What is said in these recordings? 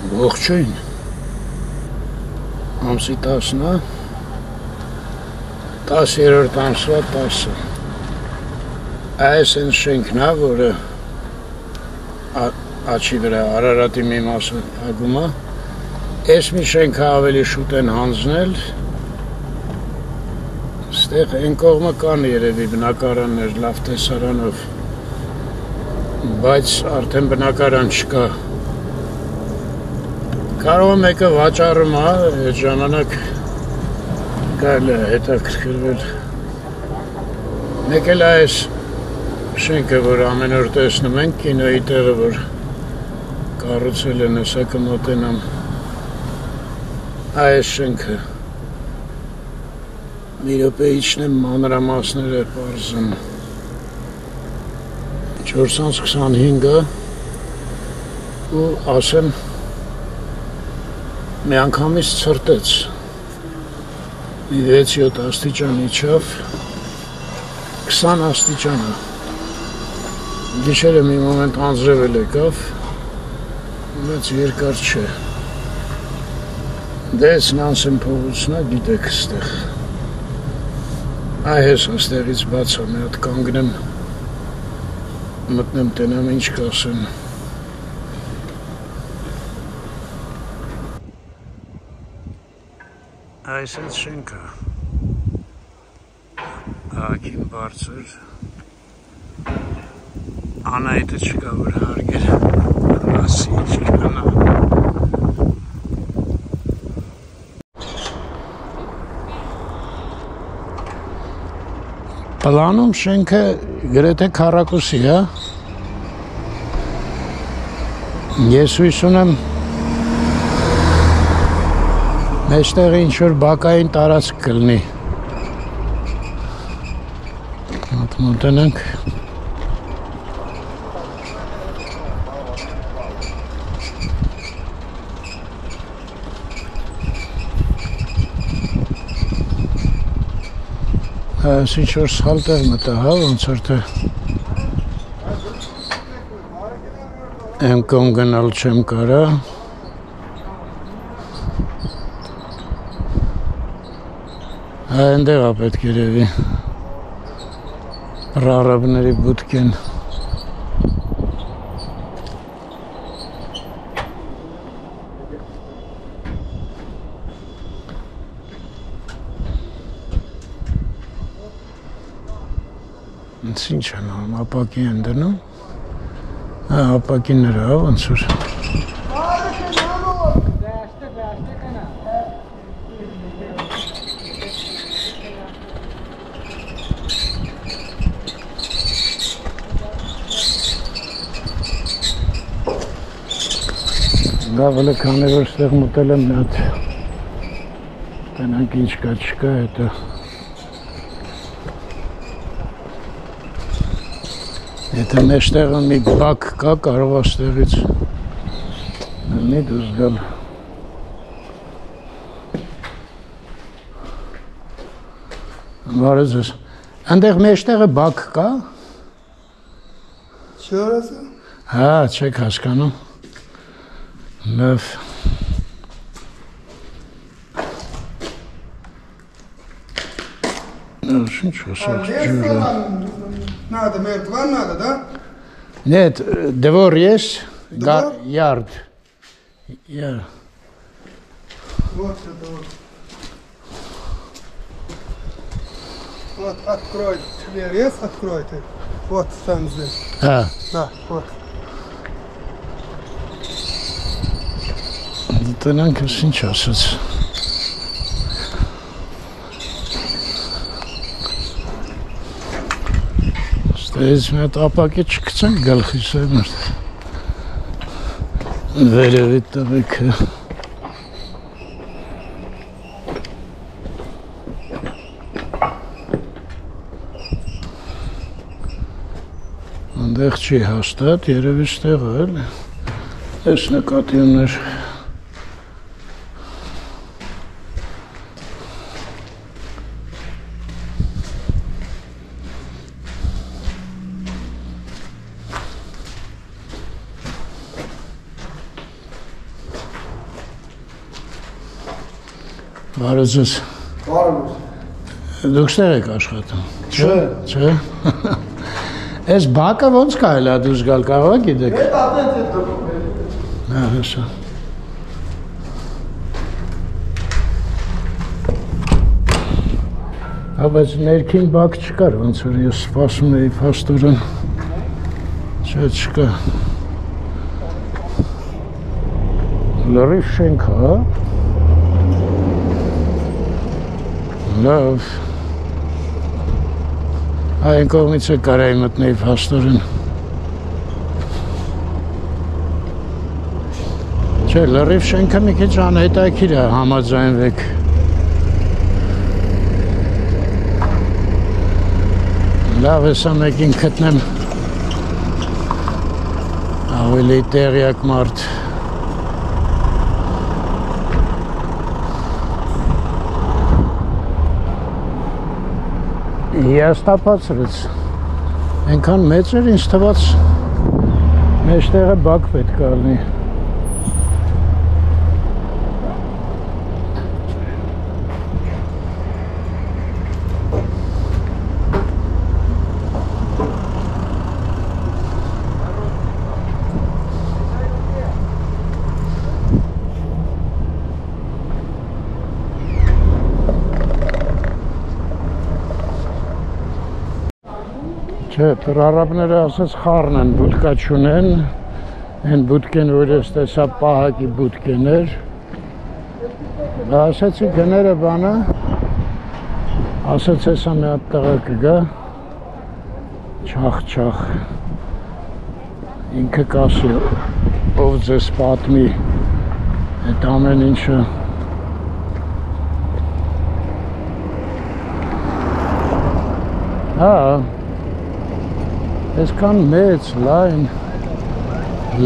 Ողջույն, ամսի 10-ն է, 10-րդ ամսվա 10-ը, այս են շենքն է, որը աչի վրա Արարատի մի մասը ագում է, այս մի շենքը ավելի շուտ են հանձնել, ստեղ են կողմը կան երևի բնակարաններ լավ տեսարանով, բայց արդեն բնակարան չկա, Կարող մեկը վաճառում է, այդ ժամանակ կարելի է հետաքրքրվել։ Մեկ էլ այս շենքը, որ ամեն օր տեսնում ենք, կինոյի տեղը, որ կառուցել են, հեսա կմոտենամ այս շենքը։ Մի րոպե իջնեմ մանրամասները պարզեմ։ 425-ը ու ասեմ մի անգամից ցրտեց, մի 6-7 աստիճան իջավ, 20 աստիճանը, գիշերը մի մոմենտ անձրևել եկավ, բայց երկար չէ, դες նանսեմ փողոցնա գիտեք ստեղ, այ հես աստեղից բացա, մի հատ կանգնեմ, մտնեմ տենամ ինչ կասեն, Այս այդ շենքը աղաքին բարձր Անայտը չկա որ հարգեր ասի չկանա Պլանում շենքը գրեթե քառակուսի է Ես հույս ունեմ Մեջտեղ ինչ-որ բակային տարածք կլինի մոտենանք Այս ինչ-որ սխալ տեղ մտա, հա, ոնց որ թե Եմ կողմ գնալ չեմ կարա Այնտեղ է պետք երևի ռարաբների բուտկեն Ինչ են անում, ապակի են դնում ապակիները, ոնց որ Գավելը քանի որ ստեղ մտել եմ մի հատ Տենանք ինչ կա չկա հետո Եթե մեջտեղը մի բակ կա կարող է ստեղից մի դուրս գալ Բարև ձեզ Այնտեղ մեջտեղը բակ կա Չի օրասը Հա չեք հասկանում Լավ Ինչ ասած ջուրը Надо, мертва надо, да? Нет, двор есть, ярд Вот это вот Вот, открой дверь, есть, откройте Вот там здесь Да, вот Տնանք ինչ ասած Ստերից մի հատ ապակի չկցանք գալխիս է մրդ Վերևի տղեքը Անդեղ չի հաստատ, երևի ստեղ էլ Ես նկատի ուներ Բարոյցս։ Բարոյց։ Դուք ստեղ եք աշխատում։ Չէ։ Այս բակը ոնց կարելի է դուրս գալ, կարող եք գիտեք։ Այդ ատենց է դրում։ Հաշա։ Բայց ներքին բակ չկար, ոնց որ ես սպասում էի փաստորեն։ Չէ, չկա։ Լրիվ շենք, հա։ Լավ։ Այն կողմից է կարայի մտնեի փաստորեն։ Չէ, լրիվ շենքը մի քիչ անհետաքրքիր է, համաձայնվեք։ Լավ հեսա մեկին գտնեմ ավելի տեղյակ մարդ։ Հիաստապացրեց, ենքան մեծ էր ինձ թված մեջտեղը բակ պետք է լինի։ Չէ, պրարաբները ասաց խառն են, բուտկա չունեն, են բուտկեն, որ ես տեսա պահակի բուտկեներ, ասացի գները բանը, ասաց եսա մի հատ տղա կգա, չախ, ինքը կասի, ով ձեզ պատմի, այդ ամեն ինչը, հա, այսքան մեծ, լայն,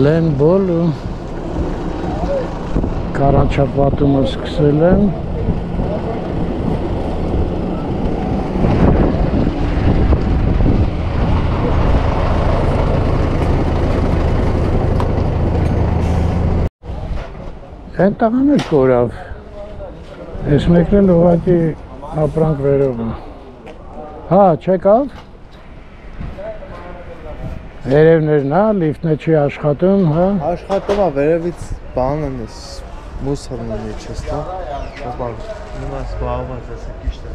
լենբոլ ու կարանչապատումը սկսել եմ։ Են տղան էլ կորավ, ես մեկնել ուղղակի ապրանք վերով է։ Հա, չեկավ։ Վերևներն է, լիֆտն է չի աշխատում, հա։ Աշխատում է, վերևից բանն է, մուսորն է չես տա։ Նույնպես զբաղված ես ճիշտ է։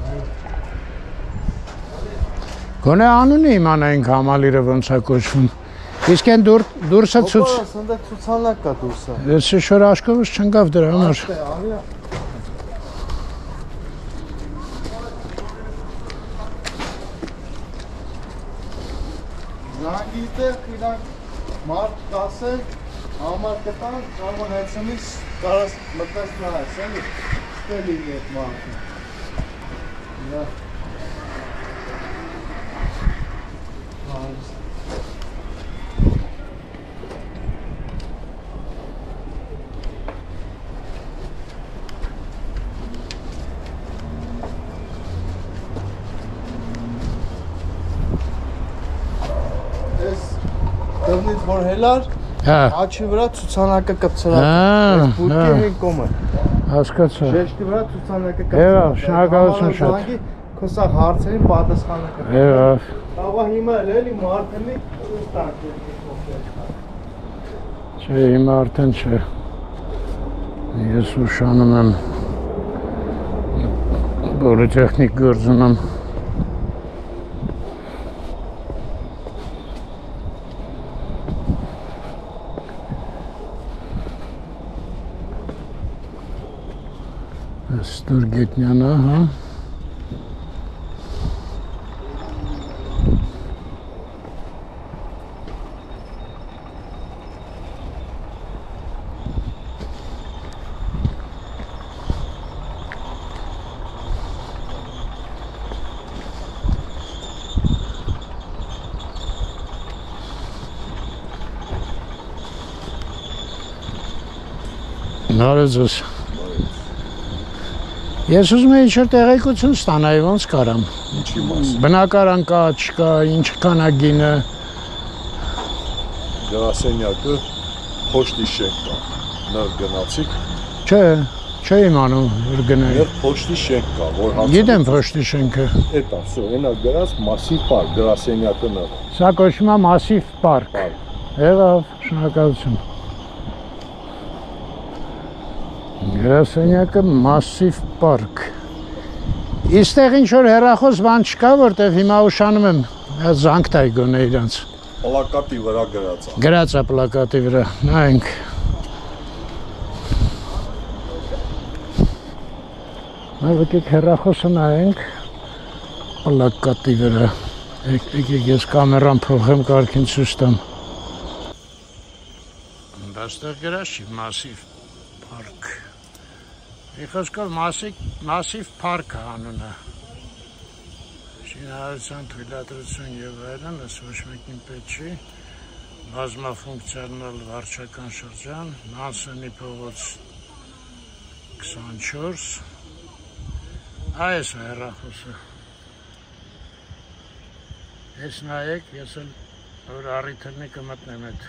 Գոնե անունը իմանայինք համալիրը ոնց է կոչվում։ Իսկ այն դուրսը ցույց։ Սնდა ցուցանակ կա դուրսը։ Ես շոր աշկովս չընկավ դրա համար։ Զանգիտեղ իրանք մարդ կասեն, համար կտան, կարող հայցնից կարաս մտնես նայես, էլի, ստել ինի էտ մարդը։ Դվնից որ հելար, աչի վրա ցուցանակը կպցրած, բուտկի հեն կոմը։ Հասկացա։ Ժեշտի վրա ցուցանակը կպցրած։ Եվ, շնորհակալություն շատ։ Քոսա հարցերին պատասխանը կտա։ Եվ։ Աղա հիմա էլի մարդենի տանք։ Չէ, հիմա արդեն չէ։ Ես ուշանում եմ բոլոր տեխնիկ գործում եմ։ Ստորգետնյանը, հա։ Նարեզս։ Ես ուզում եմ ինչ-որ տեղեկություն ստանայի, ոնց կարամ։ Ինչի մաս։ Բնակարան կա, չկա, ինչ քանագինը։ Գրասենյակը փոշտի շենք կա։ Նոր գնացիք։ Չէ, Չէ իմանում, որ գնայի։ Եվ փոշտի շենք կա, որ Գիտեմ փոշտի շենքը։ Էտա, всё, այնա գրած Massive Park, գրասենյակը նա։ Սա կոչվում է Massive Park։ Եղավ, շնորհակալություն։ Գրասենյակը Massive Park։ Իստեղ ինչ որ հեռախոս բան չկա, որտեվ հիմա ուշանում եմ զանգ տայի գոնե իրանց։ Պլակատի վրա գրած է։ Գրած է պլակատի վրա, նայենք։ Նայեք հեռախոսը նայենք պլակատի վրա։ Եկեք ես կամերան փոխեմ կարգին ցույց տամ։ Այստեղ գրած չի Massive Park։ Իխոսքով Massive Park-ը անունը։ Շինարարության թույլատրություն եւ այլն, ըստ ոչ մեկին պետք չի։ Բազմաֆունկցիոնալ վարչական շրջան, Նանսենի փողոց 24։ Այս է հեռախոսը։ Ես նայեք, ես էլ որ առիթելնի կմտնեմ այդ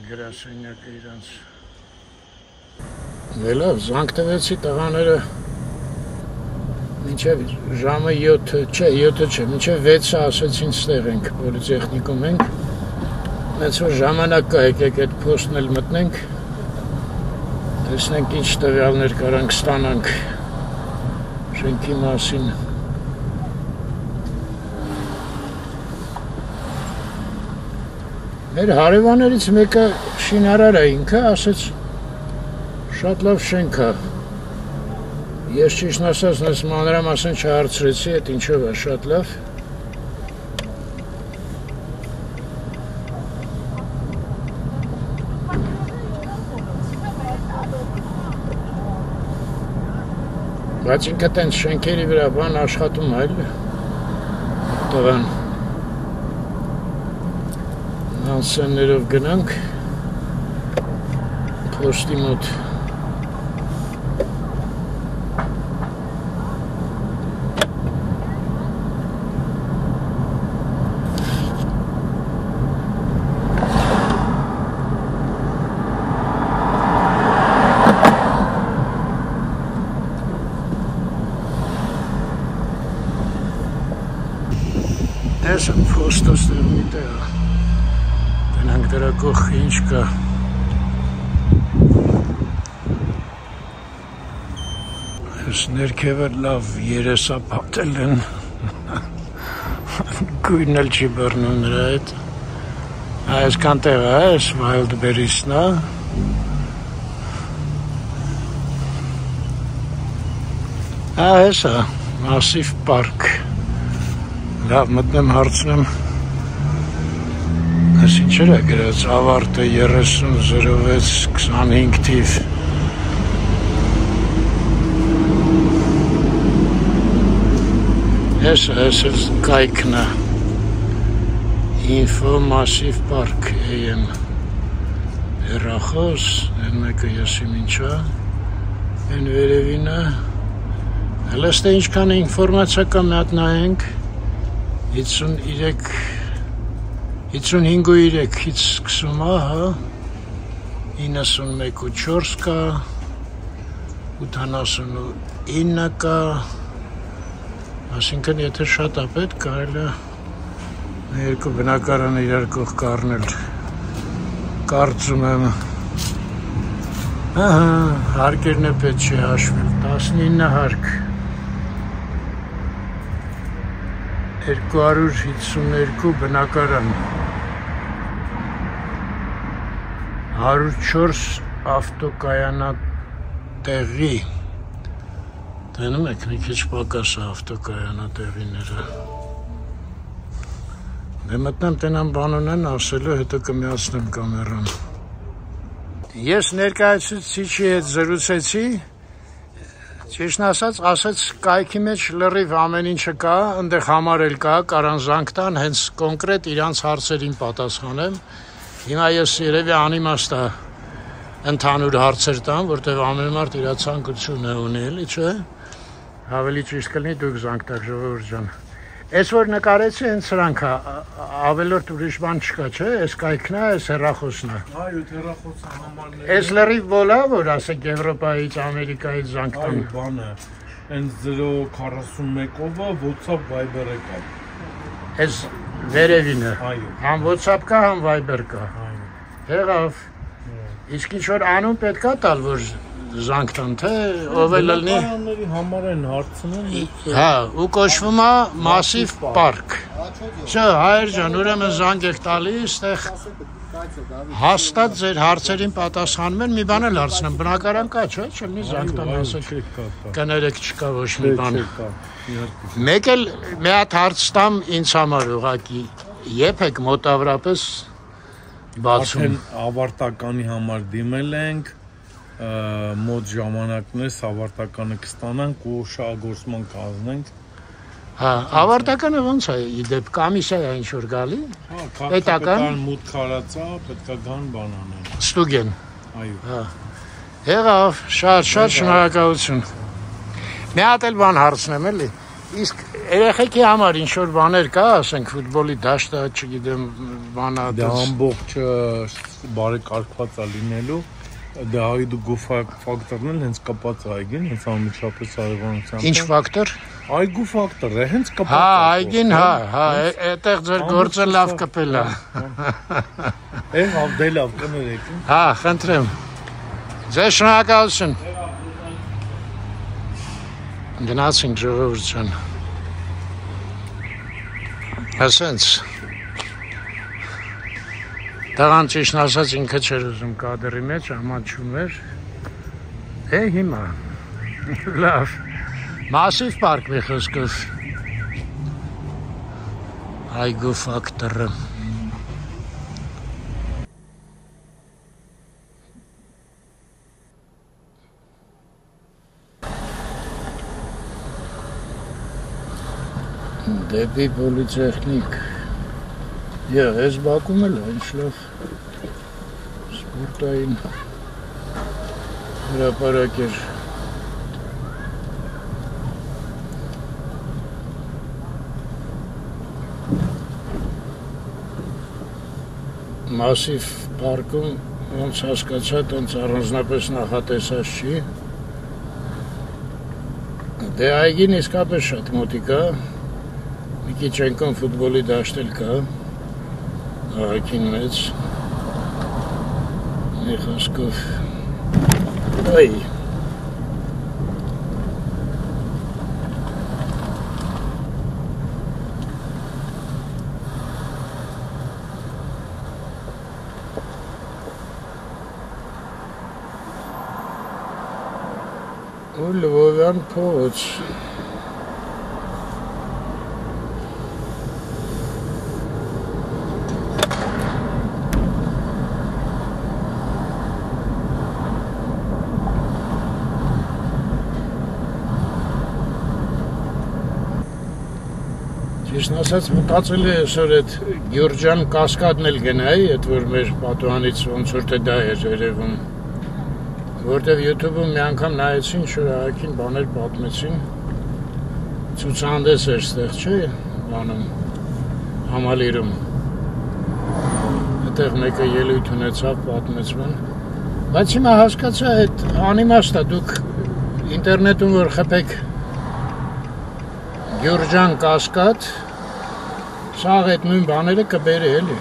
գրասենյակը իրանց։ Լավ, զանգ տվեցի տղաները մինչև ժամը 7-ը, չէ, 7-ը չէ, մինչև 6-ը ասեցին ստեղ ենք, պոլիտեխնիկում ենք։ Հենց որ ժամանակ կա, եկեք այդ փոստն էլ մտնենք, տեսնենք ինչ տվյալներ կարանք ստանանք շենքի մասին։ Մեր հարևաններից մեկը շինարար է ինքը, ասեց շատ լավ շենք է։ Ես ճիշտ ասած նես մանրամասն չհարցրեցի, այդ ինչով է շատ լավ։ Բայց ինքը տենց շենքերի վրա բան աշխատում այլ տղան։ Նանսեններով գնանք փոստի մոտ։ Ես եմ փոստը ստեղ մի տեղ է։ Տնանք դրա կողքի ինչ կա։ Ես ներքևը լավ երեսապատել են։ Գույնն էլ չի բռնում նրա հետ։ Այսքան տեղ է, այս Wildberries-ն է։ Այս է Massive Park։ Լավ մտնեմ հարցնեմ այս ինչեր է գրած ավարտը 300625 թիվ Ես էլ կայքն է Info Massive Park AM հեռախոս են մեկը եսիմ ինչա են վերևին է հələ ստե ինչքան ինֆորմացիա կա մի հատ նայենք 55.3-ից սկսում է, հա, 91.4 կա, 89 կա, ասինքն եթե շատ է պետք, կարել է երկու բնակարանը իրար կողք կառնել, կարծում եմ, հարկերն է պետք չի հաշվել, 19 հարկ, 252 բնակարան 104 ավտոկայանատեղի տենում եք մի քիչ պակաս է ավտոկայանատեղիները դե մտնեմ տենամ բան ունեն ասելու հետո կմիացնեմ կամերան ես ներկայացուցիչի հետ զրուցեցի Ճիշտն ասած կայքի մեջ լրիվ ամեն ինչը կա, այնտեղ համարել կա, կարան զանգ տան, հենց կոնկրետ իրանց հարցերին պատասխանեմ։ Հիմա ես երևի անիմաստ է ընդհանուր հարցեր տամ, որտեղ ամեն մարդ իր ցանկությունը ունի, էլի չէ։ Ավելի ճիշտ կլինի դուք զանգ տաք ժողովուրդ ջան։ Այս որ նկարեցի հենց սրանք է, ավելորդ ուրիշ բան չկա, չէ, այս կայքն է, այս հեռախոսն է։ Այո, հեռախոսը համարները։ Այս լրիվ բոլա, որ ասեք Եվրոպայից, Ամերիկայից զանգ տան։ Այո, բանը, հենց 041-ով WhatsApp Viber-ը կա։ Այս վերևին է։ Այո։ Համ WhatsApp կա, համ Viber կա։ Այո։ Եղավ։ Իսկ ինչ որ անուն պետք է տալ, որ զանգ տան, թե ով է լինի։ Բնակարանների համար են հարցնում։ Հա, ու կոչվում է Massive Park։ Չէ, հայր ջան, ուրեմն զանգ եք տալիս, այդտեղ հաստատ ձեր հարցերին պատասխանում են, մի բան էլ հարցնեմ, բնակարան կա, չէ՞, չլինի զանգ տան ասեք։ Կներեք չկա ոչ մի բան։ Մեկ էլ մի հատ հարց տամ ինձ համար ուղղակի, երբ եք մոտավորապես բացում։ Արդեն ավարտականի համար դիմել ենք, մոտ ժամանակներս ավարտականը կստանանք ու շահագործման կազմենք։ Հա, ավարտականը ոնց է, իդեպ կոմիսիա է ինչ որ գալի։ Հա, քաղաքական մուտք հարացա, պետքա գան բան անեն։ Ստուգեն։ Այո։ Հա։ Եղավ, շատ շնորհակալություն։ Մի հատ էլ բան հարցնեմ էլի։ Իսկ երեխեքի համար ինչ որ բաներ կա, ասենք ֆուտբոլի դաշտը, չգիտեմ, բանա։ Դա ամբողջը բարեկարգված է լինելու։ Դա այդու ֆակտորն էլ հենց կապած է այգին, հենց անմիջապես հարևանությամբ։ Ինչ ֆակտոր։ Այգու ֆակտոր է, հենց կապած է։ Հա, այգին, հա, այդտեղ ձեր գործը լավ կպել է։ Եղավ, դե լավ, կներեք։ Հա, խնդրեմ։ Ձեզ շնորհակալություն։ Գնացինք ժողովուրդ ջան։ Ասենց Տղան ճիշտ ասած ինքը չէր ուզում կադրի մեջ, ամաչում էր։ Հիմա։ Լավ։ Massive Park մի խոսքով։ Այգու ֆակտորը։ Դեպի պոլիտեխնիկ։ Ես Բաքում էլ ինչ լավ սպորտային հրապարակ էր։ Massive Park-ում ոնց հասկացա, տենց առանձնապես նախատեսած չի։ Դե այգին իսկապես շատ մոտիկ է։ Մի քիչ այնքան ֆուտբոլի դաշտ էլ կա։ Ահագին մեծ մի խոսքով այ ու Լվովյան փողոց Ճիշտ ասած մտածել եմ այսօր այդ Գյուրջան կասկադն էլ գնայի, այդ որ մեր պատուհանից ոնց որ թե դա էր երևում։ Որտեվ YouTube-ում մի անգամ նայեցին, ինչ-որ ահագին բաներ պատմեցին։ Ցուցահանդես էր ստեղ, չէ՞, բանում Համալիրում։ Այդտեղ մեկը ելույթ ունեցավ, պատմեցին։ Բայց հիմա հասկացա, այդ անիմաստ է, դուք ինտերնետում որ խփեք Գյուրջան կասկադ, սաղ այդ նույն բաները կբերի էլի։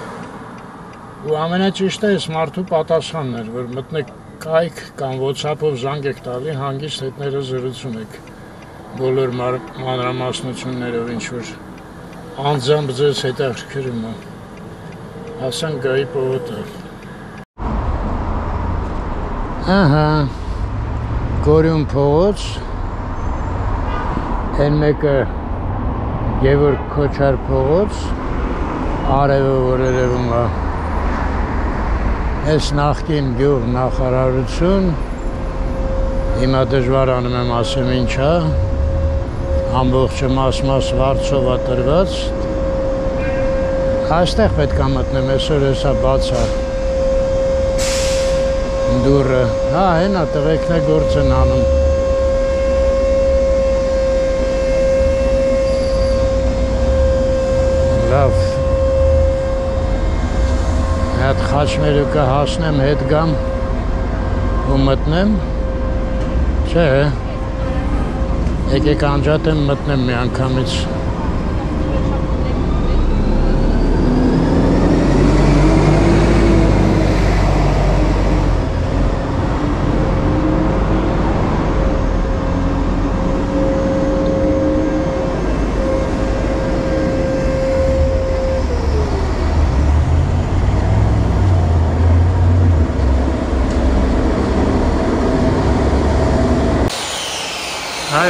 Ու ամենաճիշտը այս մարդու պատասխանն էր, որ մտնեք կայք կամ WhatsApp-ով զանգ եք տալի, հանգիստ հետները զրուցում եք բոլոր մանրամասնություններով, ինչ որ անձամբ ձեզ հետաքրքրում է։ Հասանք Գայի պողոտը։ Ահա, Գորյուն փողոց, այն մեկը Գևորգ Քոչար փողոց, արևը որ երևում է, այս նախկին գյուղ նախարարություն, հիմա դժվար անում եմ ասեմ ինչ է, ամբողջը մաս վարձով է տրված, այստեղ պետք է մտնեմ, այսօր հեսա բաց է դուրը, հա հենա տղեկն է գործ են անում, Լավ։ Մի հատ խաչմերուկը հասնեմ, հետ գամ ու մտնեմ։ Չէ։ Եկեք անջատեմ, մտնեմ մի անգամից։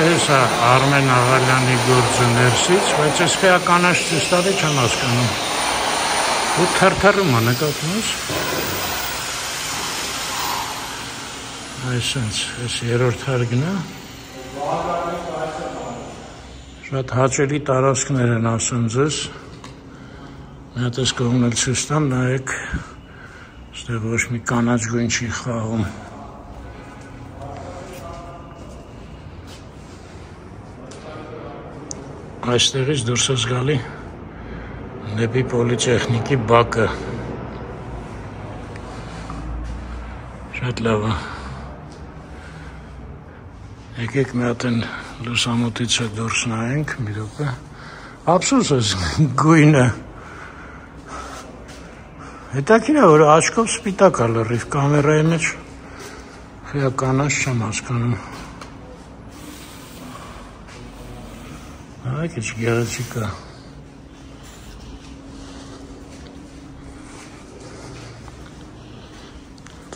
Հեսա Արմեն Աղալյանի գործը ներսից, բայց ես խեականաշ ցույց տալի չեմ հասկանում։ Ու թրթռում է, նկատում ես։ Այսինքն, այս երրորդ հարկն է։ Շատ հաճելի տարածքներ են ասում ձեզ։ Մի հատ այս կողմն էլ ցույց տամ, նայեք, այստեղ ոչ մի կանաչ գույն չի խաղում։ Այստեղից դուրս ես գալի դեպի պոլիտեխնիկի բակը։ Շատ լավ է։ Եկեք մի հատ են լուսամուտից դուրս նայենք, մի րոպե։ Ափսոս ես գույնը։ Հետաքրքիր է, որ աչքով սպիտակ է լրիվ, կամերայի մեջ խեականաշ չեմ հասկանում։ Այ քիչ գեղեցիկ է։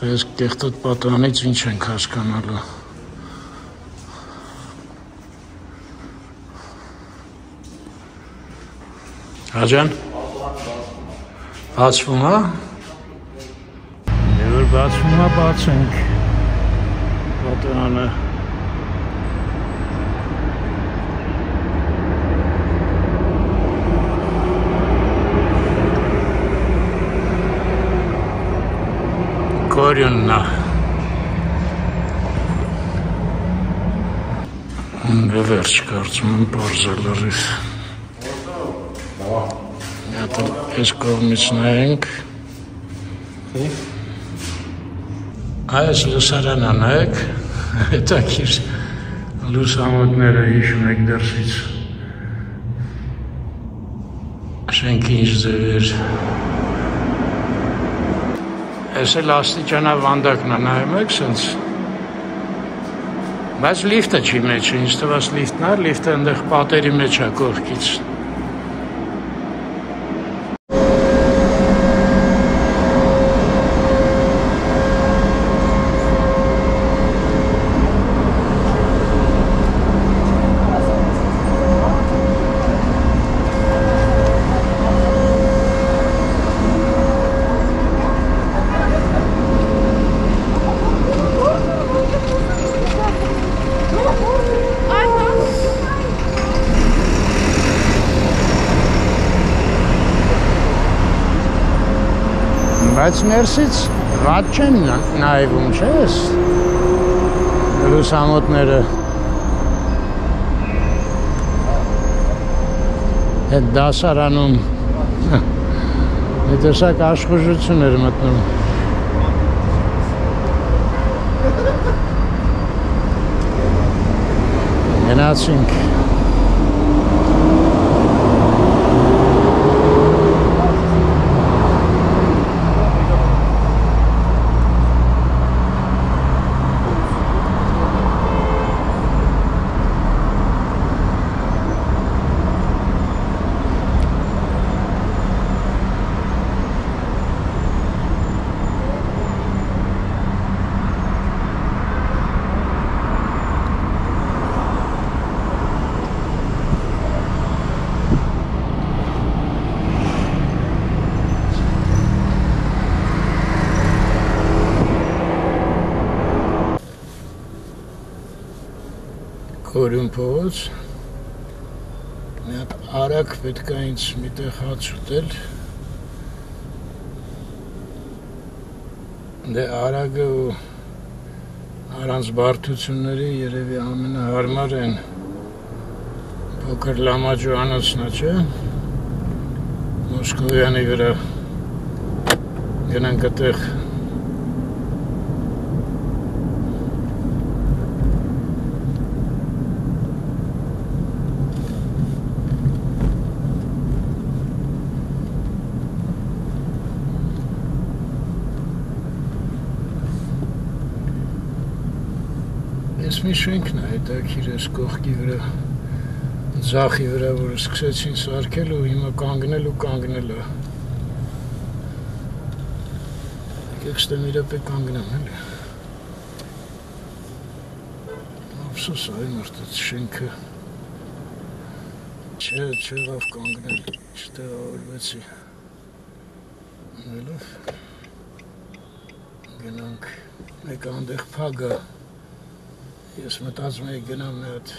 Այս կեղտոտ պատրանից ինչ ենք հասկանալու։ Հաջան։ Բացվում է։ Եվ որ բացվում է, բացենք պատրանը։ Կորյունն է։ Վերջ կարծում եմ պարզ է լրիվ։ Այս կողմից նայենք։ Այս լուսարանը նայեք, հետաքրքիր լուսամուտները հիշում եք դրսից։ Շենքի ինչ ձև էր։ Այս էլ աստիճանավանդակն է, նայում եք սենց։ Բայց լիֆտը չի մեջը, ինձ թվաց լիֆտն է, լիֆտը ընդեղ պատերի մեջ է կողքից։ Բայց ներսից վատ չեն նայվում, չէ՞ ես լուսամուտները։ Այդ դասարանում մի տեսակ աշխուժություն էր մտնում։ Գնացինք։ Կորյուն փողոց, մի հատ արագ պետք է ինձ միտեղ հաց ուտել, դե արագը ու առանց բարդությունների երևի ամենահարմար են փոքր լամաջոանոցն է, չէ՞։ Մոսկովյանի վրա գնանք այդտեղ Ես մի շենքն է հետաքրքիր էս կողքի վրա ձախի վրա որ սկսեցին սարքել ու հիմա կանգնել ու կանգնել է եկեք ստեմ իրապե կանգնեմ էլի ափսոս այ մարդը շենքը չեղավ կանգնել չտեղավորվեցի լավ գնանք մեկ այնտեղ փագ է Ես մտածում եի գնամ մի հատ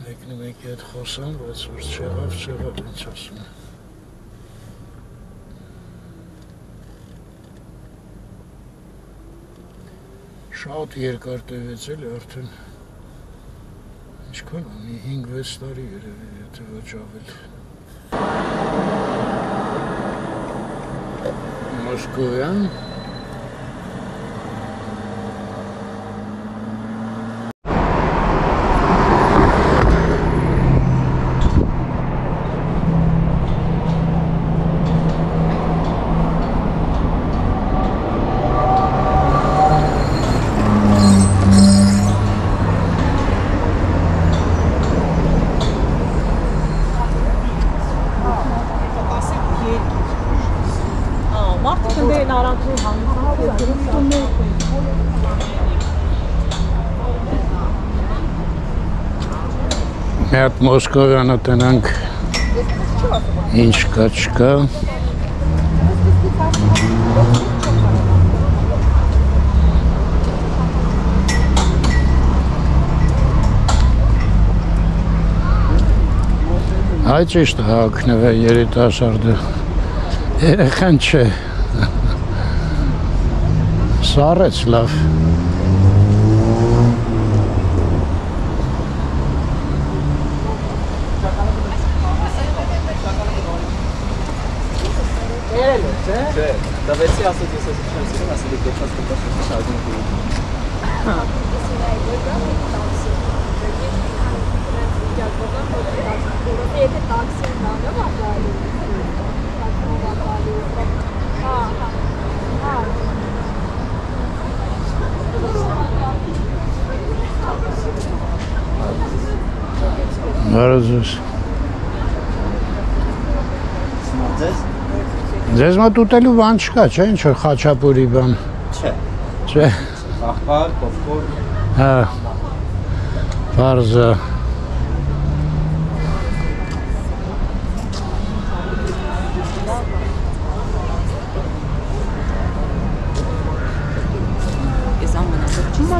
մեկի հետ խոսամ, բայց որ չեղավ, ինչ ասում է։ Շատ երկար տևեց էլի արդեն ինչքան մի 5-6 տարի երևի, եթե ոչ ավել։ Մոսկովյան Մի հատ Մոսկովյանը տնանք ինչ կա չկա Այ ճիշտ հակնվ է երիտասարդը երեխան չէ Սարեց լավ Չէ, դավեցի ասոց ես ես չեմ սիրում, ասել եք դեպքաց կտաշ շարժում կուրում։ Եթե տաքսին դանդով ապրալու, Բարոզուս Ձեզ? Ձեզ մոտ ուտելու բան չկա, չէ, ինչ որ խաչապուրի բան։ Չէ։ Չէ։ Աղբար, պոպկորն։ Հա։ Բարձա։ Ես ամենասեր չի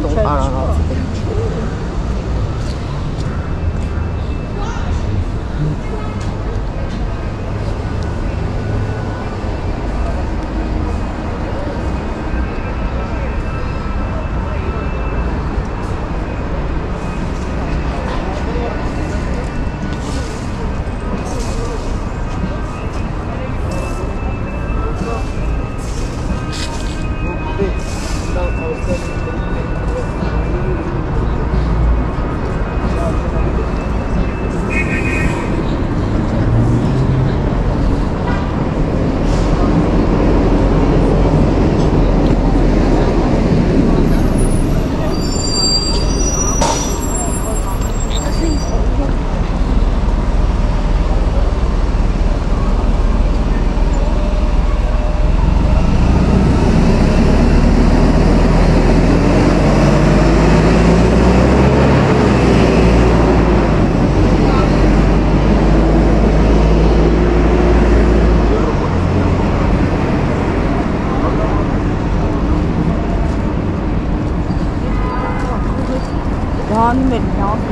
Անում էր լավ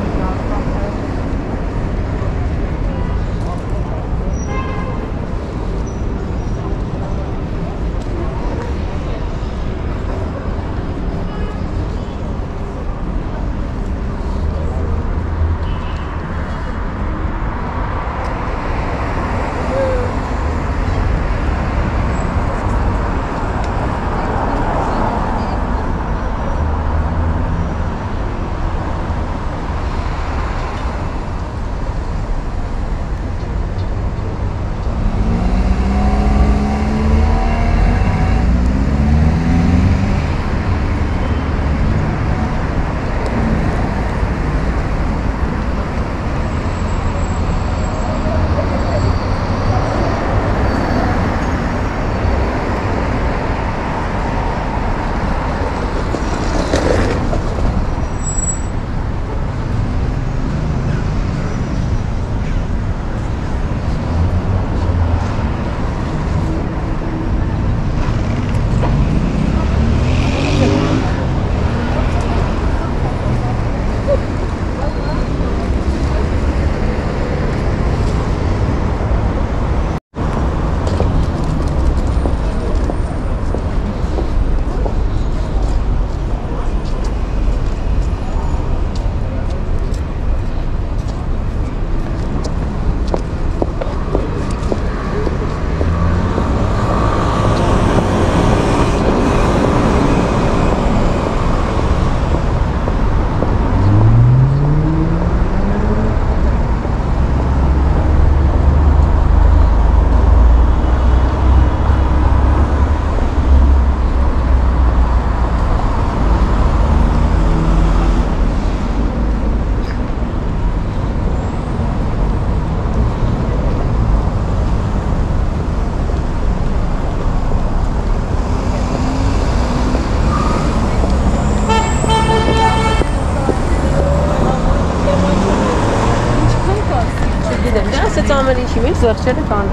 Չի վեր զեղչերը կան։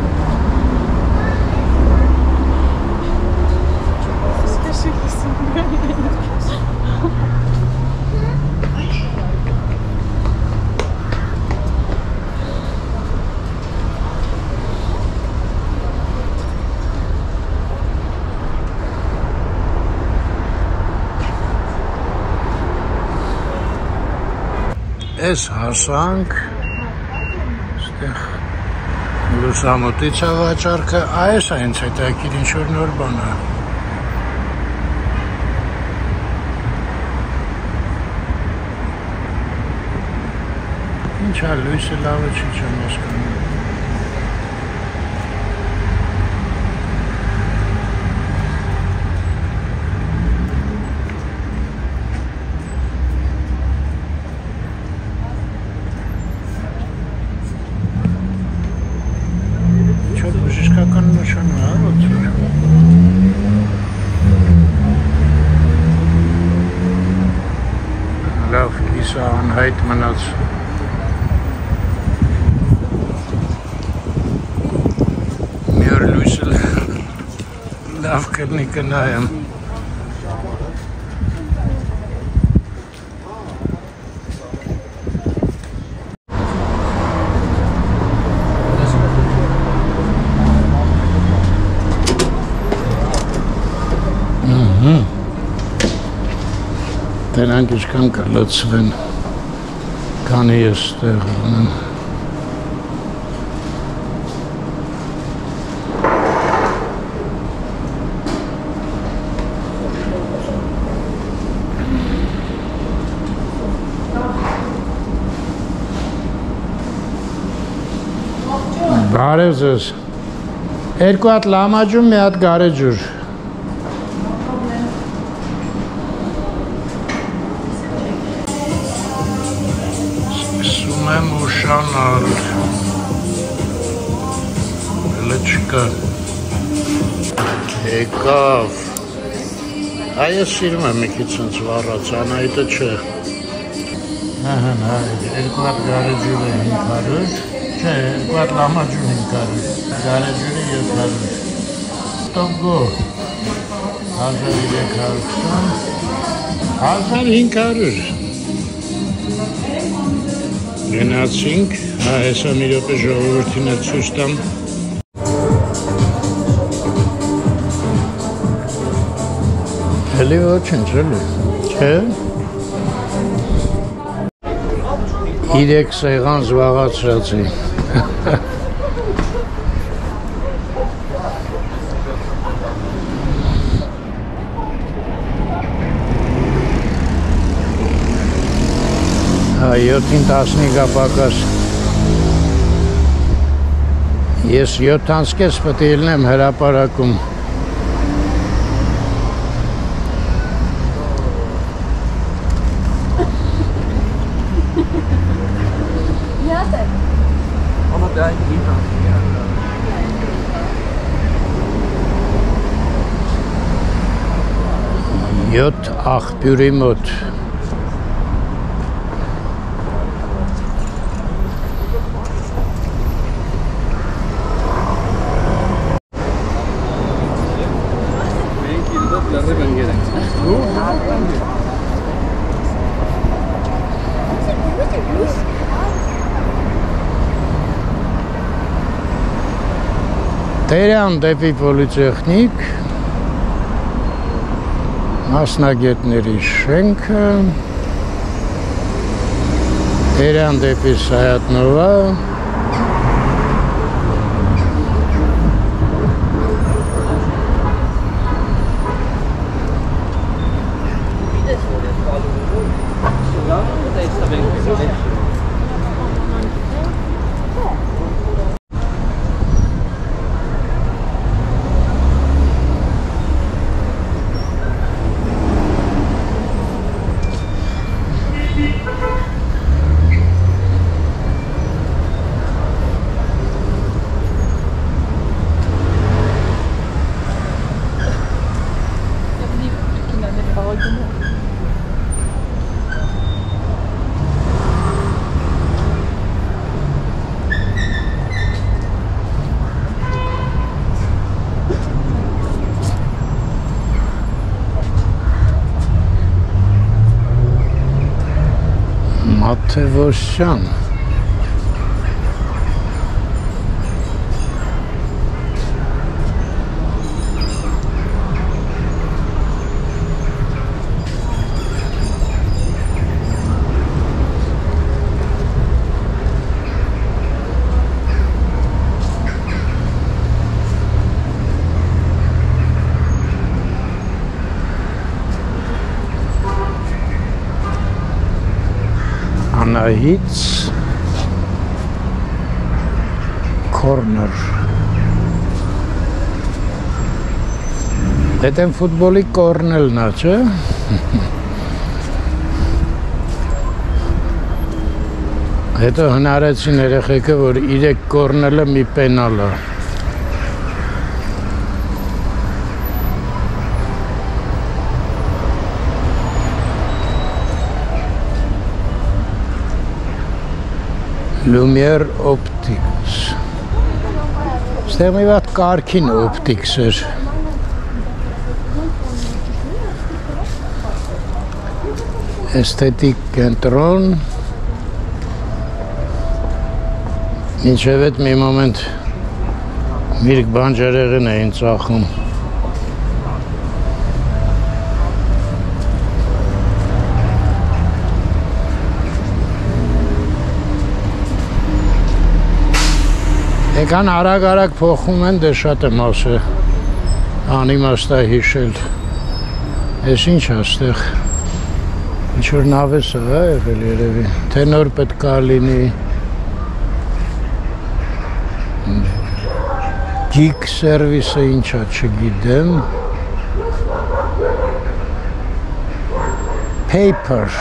Այս հասանք ստեղ լուսամուտից ավաճարքը այս է հենց հետաքրքիր ինչ-որ նոր բան է ինչ է լույսը լավը չի չեմ հասկանում բժշկական նշան է, ո՞ց լավ, կիսա անհայտ մնաց մի օր լույսը լավ կրնի կնայեմ Դրանք ինչքան կլցվեն, քանի ես տեղ ունեմ։ Բարև ձեզ։ Երկու հատ լամաջում, մի հատ գարեջուր։ Եմ ուշանալ հլը չկա եկավ այս սիրում եմ մի քիչ սենց վառած անայտը չէ երկու հատ գարեջուրը 500 չէ երկու հատ լամաջուն 500 գարեջուրը 700 տոգո 1320 1500 Գնացինք, հեսա մի րոպե ժողովրդին էլ ցույց տամ։ Էլի ոչինչ, էլի, չէ։ 3 սեղան զբաղացրացի։ Յոթին 15 պակաս ես 7:30 պետք է ելնեմ հրապարակում Յոթ աղբյուրի մոտ Տերյան դեպի պոլիտեխնիկ մասնագետների շենքը Տերյան դեպի Սայատնովա Մաթևոսյան Անահից Corner Դա ֆուտբոլի կորնելն է, չէ՞։ Հետո հնարեցին երեխեքը, որ 3 կորնելը մի պենալ է։ Lumiere Optics Ստեղ մի վատ կարգին օպտիկս էր Էսթետիկ կենտրոն Մինչև էդ մի մոմենտ Միրգ բանջարեղեն էին ծախում Եկան արագ փոխում են, դե շատ եմ ասը անիմաստ է հիշել Ես ինչ աստեղ Ինչ-որ նավես է եղել երևի Թե նոր պետք է լինի Geek service-ը ինչա չգիտեմ Paper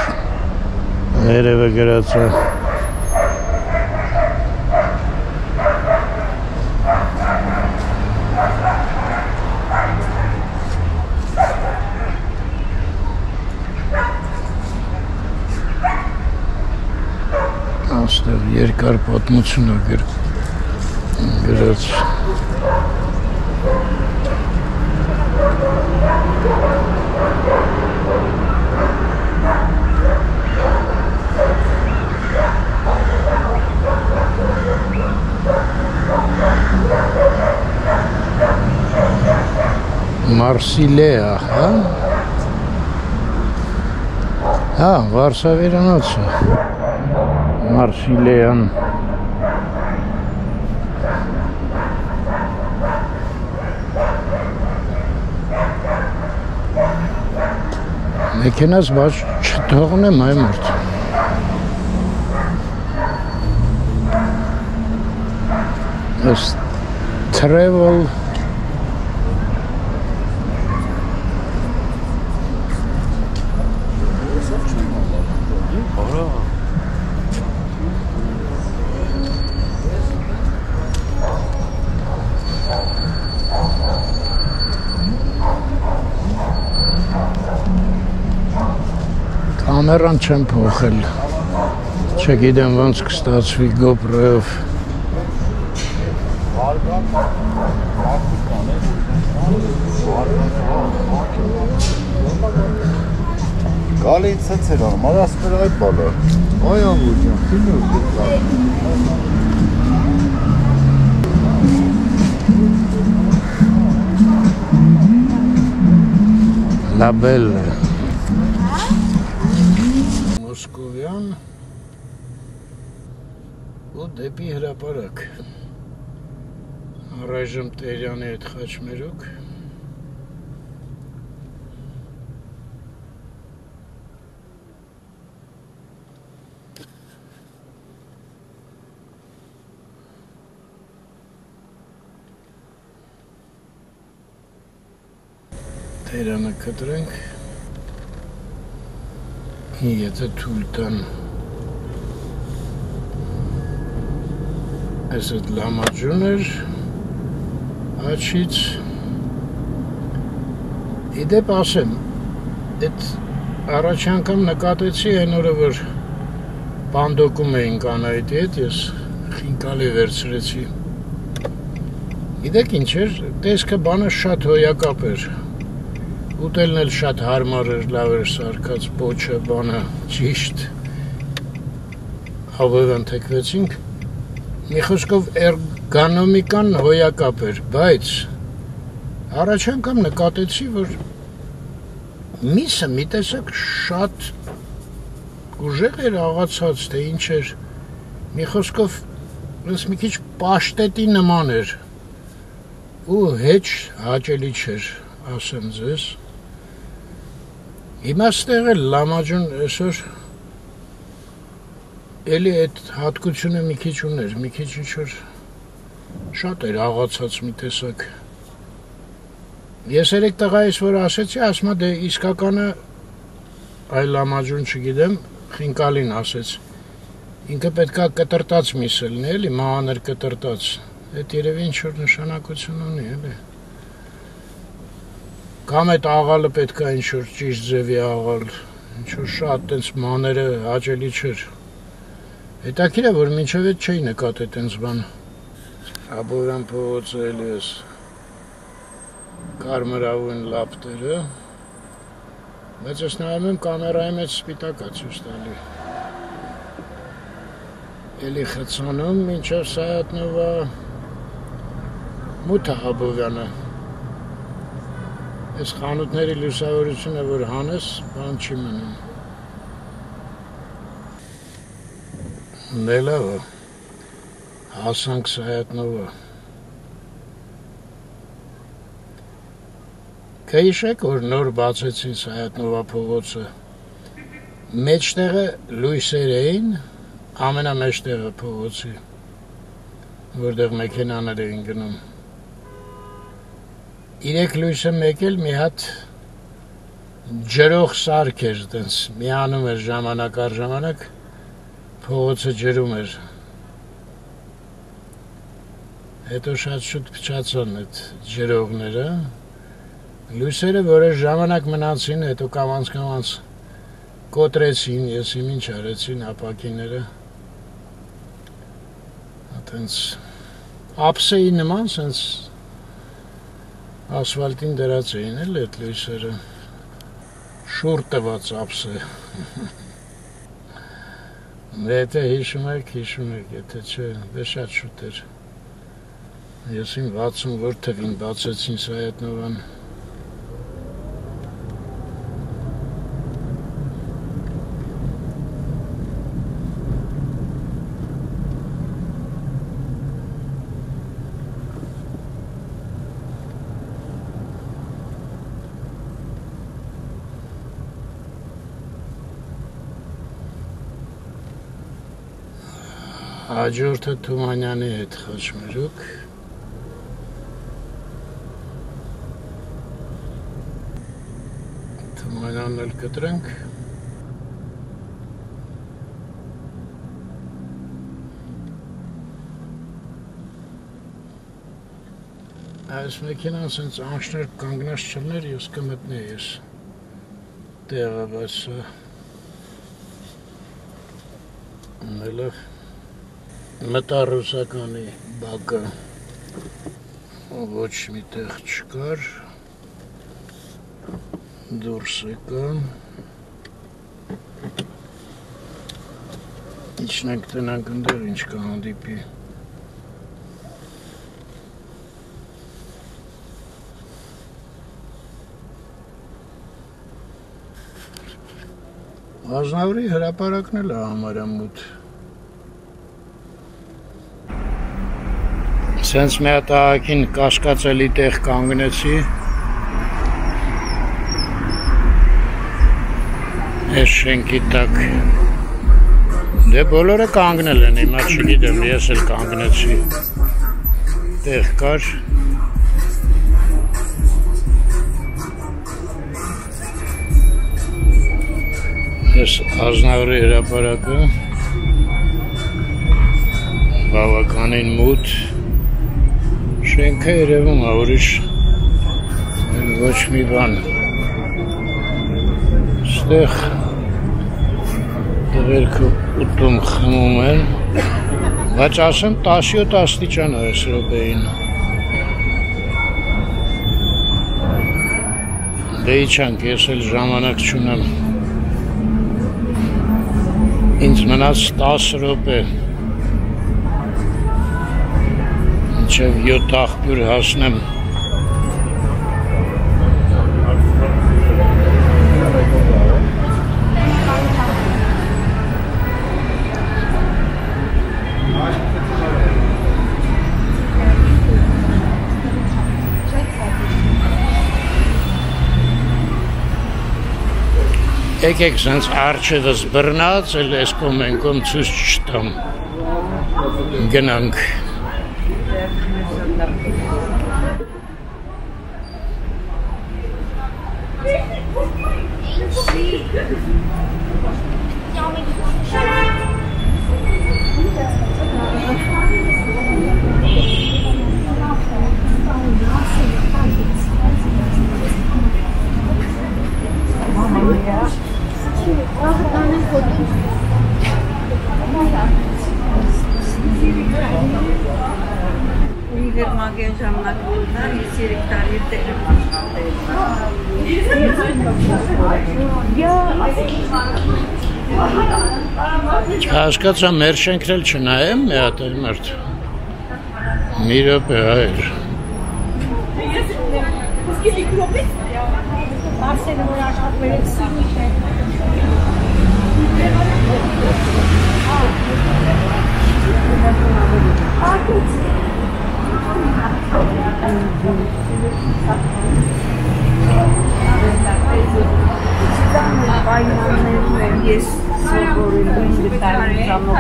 Երևը գրած է Աստեղ երկար պատմություն է գրած Մարսիլեա, հա? Հա, Վարշավերանոցը Մարսիլեան Մեքենաս բաց չթողնեմ այ մարդ Այս travel Կամերան չեմ փոխել Չգիտեմ ոնց կստացվի GoPro-ով Գալի ցցեր արմար ասպեր այդ բալը Այ ամուրջան La Belle Մոսկովյան ու դեպի հրապարակ Առայժմ Տերյանի հետ խաչմերուկ Տերյանը կտրենք Եթե թույլ տան Այս էդ լամաջուն էր Աչից Իդեպ ասեմ Էդ առաջ անգամ նկատեցի այն օրը որ Պանդոկում էինք Անահիտի հետ Ես խինկալի վերցրեցի Գիտեք ինչ էր Տեսքը բանը շատ հոյակապ էր Ուտելն էլ շատ հարմար էր, լավ էր սարքած, պոչը, բանը, ճիշտ Աբովյան թեքվեցինք, մի խոսքով էրգոնոմիկան հոյակապ էր, բայց առաջ անգամ նկատեցի, որ միսը մի տեսակ շատ ուժեղ էր աղացած, թե ինչ էր, մի խոսքով մի քիչ պաշտետի նման էր ու հեչ հաճելի չէր, ասեմ ձեզ։ Հիմա ստեղ էլ լամաջուն այսօր էլի այդ հատկությունը մի քիչ ուներ, մի քիչ ինչ-որ շատ էր աղացած մի տեսակ։ Ես երեք տղայիս, որ ասեցի, ասմա դե իսկականը այլ լամաջուն չգիտեմ, խինկալին ասեց, ինքը պետքա կտրտած միս լինի, էլի մանր կտրտած, այդ երևի ինչ-որ նշանակություն ունի, էլի։ Կամ այդ աղալը պետքա ինչ-որ ճիշտ ձևի աղալ, ինչ-որ շատ տենց մաները հաճելի չէր։ Հետաքրքիր է, որ մինչև այդ չէի նկատի տենց բան։ Աբովյան փողոցը էլի էս կարմրավուն լապտերը, բայց ես նայում եմ կամերայի մեջ սպիտակ է ցույց տալի։ Էլի խցանում մինչև Սայաթնովա մութ է Աբովյանը։ Այս խանութների լուսավորությունը, որ հանես, բան չի մնում։ Լավ է, հասանք Սայաթնովա։ Կհիշեք, որ նոր բացեցին Սայաթնովա փողոցը, մեջտեղը լույսեր էին, ամենամեջտեղը փողոցի, որտեղ մեքենաներ էին գնում։ Իրեք լույսը մեկ էլ մի հատ ջրող սարք էր, տենց միանում էր ժամանակ առ ժամանակ, փողոցը ջրում էր։ Հետո շատ շուտ փչացան այդ ջրողները, լույսերը, որ այս ժամանակ մնացին, հետո կամանց կոտրեցին, ես իմ ինչ արեցին ապակիները, տենց ապսեի նման, սենց ասվալտին դրած էին էլ այդ լույսերը, շուր տված ապսե։ Եթե հիշում եք, եթե չէ, դե շատ շուտ էր։ Ես իմ 60 թվին բացեցին Սայաթնովան։ Հաջորդը Թումանյանի հետ խաչմերուկ։ Թումանյանն էլ կտրենք։ Այս մեքենան սենց անշներ կանգնած չլներ, ես կմտնեի ես տեղը, բայց լավ մտա ռուսականի բակը ոչ մի տեղ չկար, դուրս եկա, իջնենք տնանք ընդեղ ինչ կհանդիպի։ Ազնավուրի հրապարակն էլ է համարամուտ։ Սենց մի հատ ահագին կասկածելի տեղ կանգնեցի, այս շենքի տակ, դե բոլորը կանգնել են, հիմա չգիտեմ, ես էլ կանգնեցի, տեղ կար, ես Ազնավուրի հրապարակը, բավականին մութ, շենքը երևում է ուրիշ, ոչ մի բան, ստեղ դվերքը ուտում խմում են, բայց ասեմ 17 աստիճան է այս րոպեին։ Դե իջանք, ես էլ ժամանակ չունեմ։ Ինձ մնաց 10 րոպե մինչև 7 աղբյուր հասնեմ Եկեք սենց արջևս բռնած, էլ ես կոմենկոմ ցույց չտամ, գնանք։ Ուիվերմագեն ժամանակություններ ես 3 տարի տերը Հասկացա, մեր շենքն էլ չնայեմ մի հատ էլ մարդ։ Մի րոպե հայր։ Արսենը որ աշխատվել է սիրուշ է։ Ես սովորել գտարի ժամով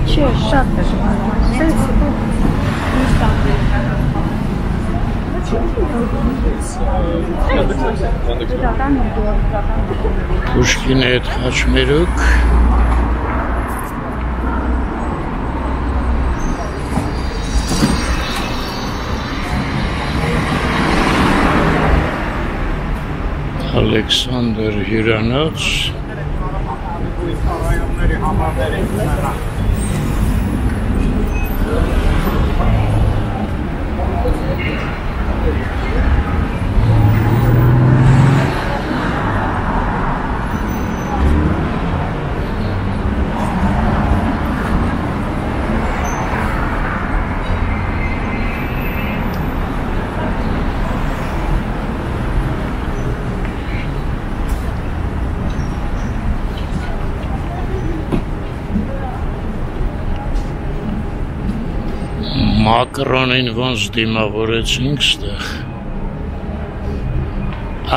Չէ, շատ դժվար Պուշկինի հետ խաչմերուկ Ալեքսանդր հյուրանոց Մակրոնին ոնց դիմավորեցինք ստեղ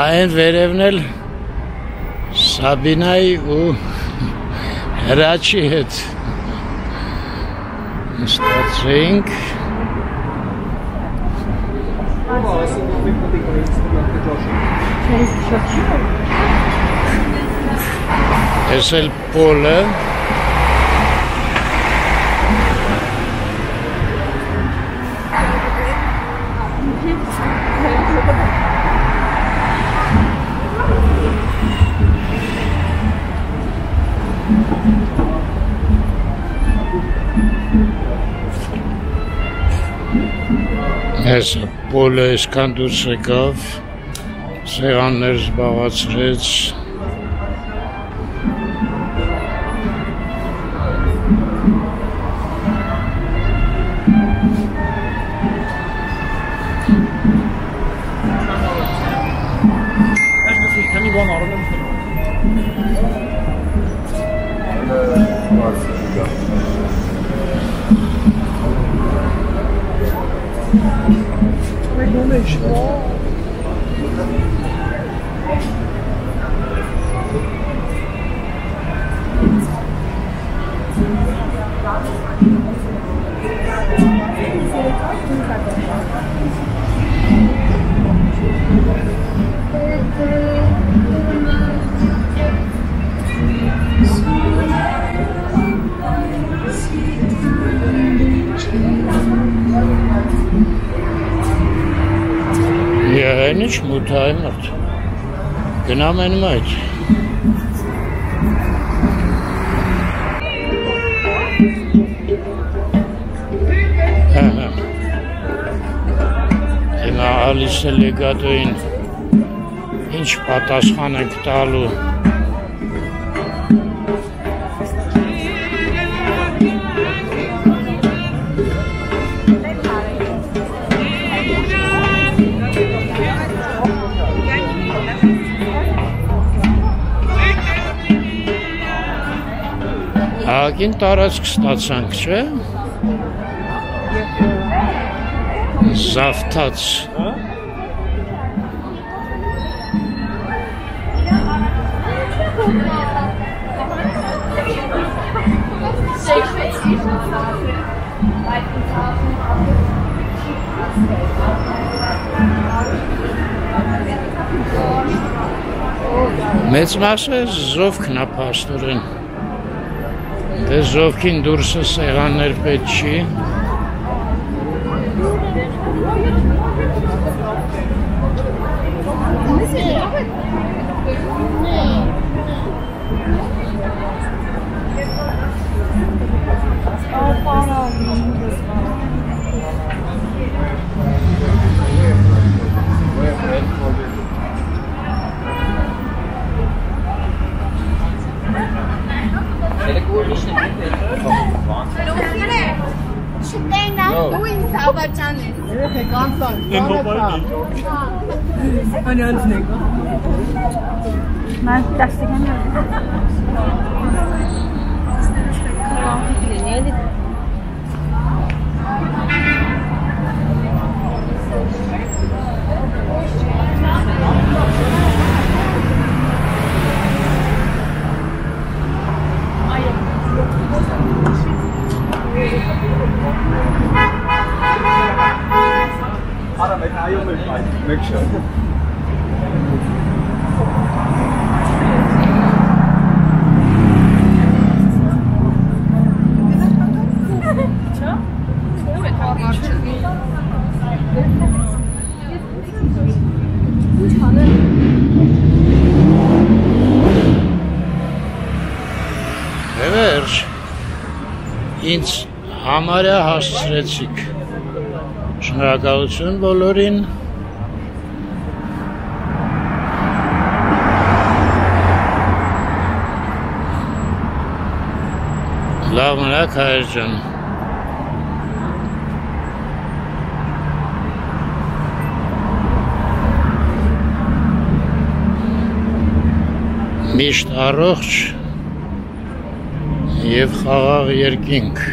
Այն վերևն էլ Սաբինայի ու Հրաչի հետ Ստացրինք Ես էլ պոլը Հեսը պոլը եսքան դուրս եկավ, սեղաններ զբաղացրեց, Ինչ մութայ մարդ, գնամ են մայթ։ Հիմա ալիս է լեգատոին, ինչ պատասխան ենք տալու։ Ահագին տարածք ստացանք, չէ՞։ Զավթած։ Մեծ մասը զովքն է փաստորեն։ Դե զովքին դուրսը սեղաններ պետք չի։ من دستگاه ինձ համարյա հասցրեցիք։ Շնորհակալություն բոլորին։ Լավ մնաք հայր ջան։ Միշտ առողջ և խաղաղ երկինք։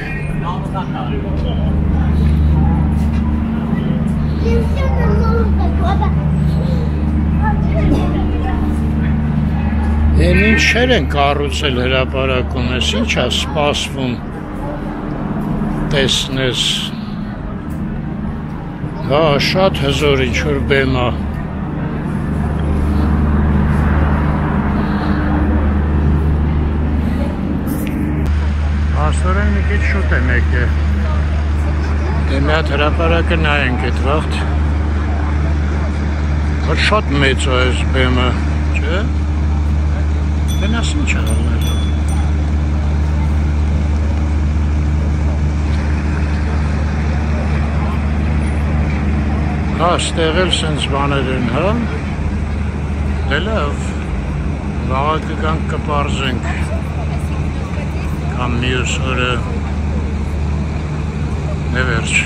Ինչեր են կառուցել հրապարակում ես, ինչ է սպասվում տեսնես։ Հա, շատ հզոր ինչ-որ բեմ է։ Աստորեն մի քիչ շուտ եմ եկել։ Դե մի հատ հրապարակը նայենք այդ վաղտ։ Որ շատ մեծ է այս բեմը, չէ՞։ Գնաս ինչ աղալներ։ Հա, ստեղ էլ սենց բաներ են, հա։ Դե լավ, վաղը կգանք կպարզենք։ Կամ մյուս օրը, դե վերջ։